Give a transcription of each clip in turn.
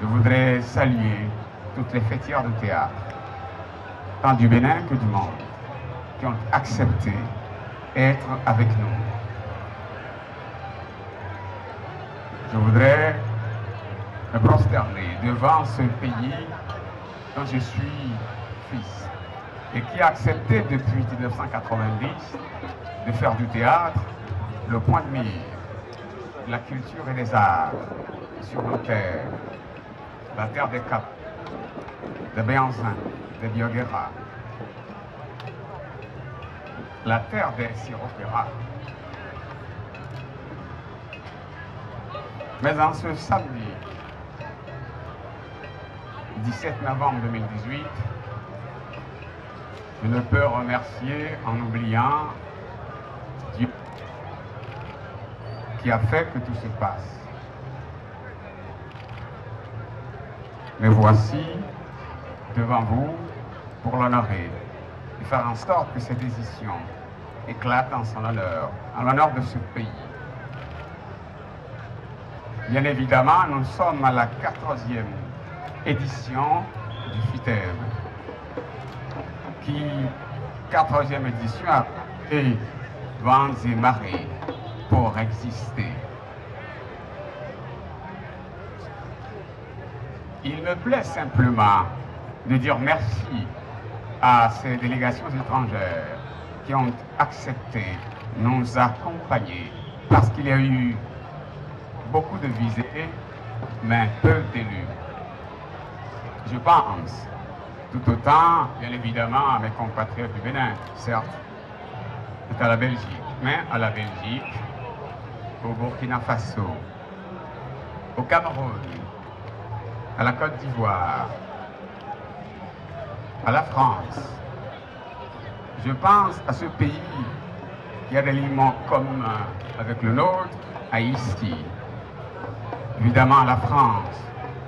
Je voudrais saluer toutes les fêtières de théâtre, tant du Bénin que du monde, qui ont accepté d'être avec nous. Je voudrais me prosterner devant ce pays dont je suis fils et qui a accepté depuis 1990 de faire du théâtre le point de mire de la culture et des arts sur nos terres, la terre des Caps, des Béanzins, des Bioguera, la terre des Siropéras. Mais en ce samedi 17 novembre 2018, je ne peux remercier en oubliant Dieu qui a fait que tout se passe. Me voici devant vous pour l'honorer et faire en sorte que cette décision éclate en son honneur, en l'honneur de ce pays. Bien évidemment, nous sommes à la 14e édition du FITEB, qui, 14e édition, a fait vents et marées pour exister. Il me plaît simplement de dire merci à ces délégations étrangères qui ont accepté de nous accompagner parce qu'il y a eu beaucoup de visées, mais peu d'élus. Je pense tout autant, bien évidemment, à mes compatriotes du Bénin, certes, et à la Belgique, mais à la Belgique, au Burkina Faso, au Cameroun, à la Côte d'Ivoire, à la France. Je pense à ce pays qui a des éléments communs avec le nôtre, Haïti, évidemment à la France,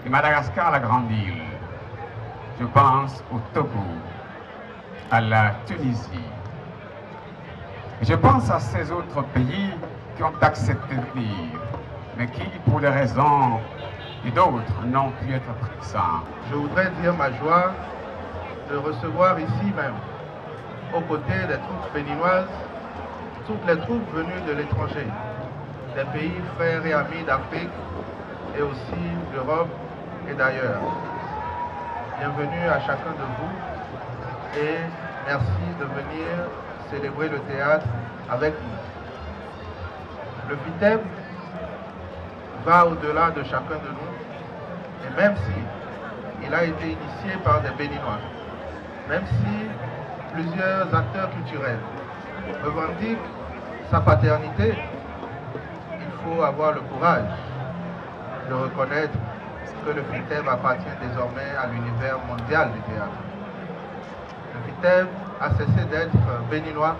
et Madagascar, la grande île. Je pense au Togo, à la Tunisie. Je pense à ces autres pays qui ont accepté de venir, mais qui, pour des raisons et d'autres, n'ont pu être présents. Je voudrais dire ma joie de recevoir ici même, aux côtés des troupes béninoises, toutes les troupes venues de l'étranger, des pays frères et amis d'Afrique et aussi d'Europe et d'ailleurs. Bienvenue à chacun de vous et merci de venir célébrer le théâtre avec nous. Le FITEB va au-delà de chacun de nous et même si il a été initié par des Béninois, même si plusieurs acteurs culturels revendiquent sa paternité, il faut avoir le courage de reconnaître que le FITEB appartient désormais à l'univers mondial du théâtre. Le FITEB a cessé d'être béninois,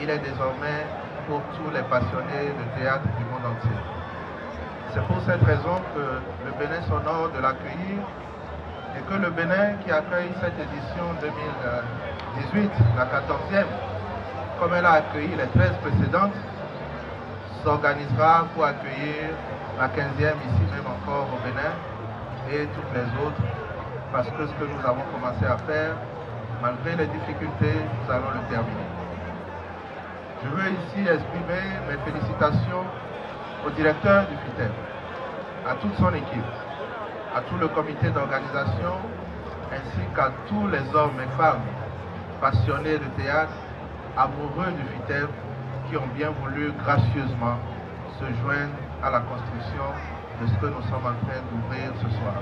il est désormais pour tous les passionnés de théâtre du monde entier. C'est pour cette raison que le Bénin s'honore de l'accueillir et que le Bénin, qui accueille cette édition 2018, la 14e, comme elle a accueilli les 13 précédentes, s'organisera pour accueillir la 15e ici même encore au Bénin et toutes les autres, parce que ce que nous avons commencé à faire, malgré les difficultés, nous allons le terminer. Je veux ici exprimer mes félicitations au directeur du FITEB, à toute son équipe, à tout le comité d'organisation, ainsi qu'à tous les hommes et femmes passionnés de théâtre, amoureux du FITEB, qui ont bien voulu gracieusement se joindre à la construction de ce que nous sommes en train d'ouvrir ce soir.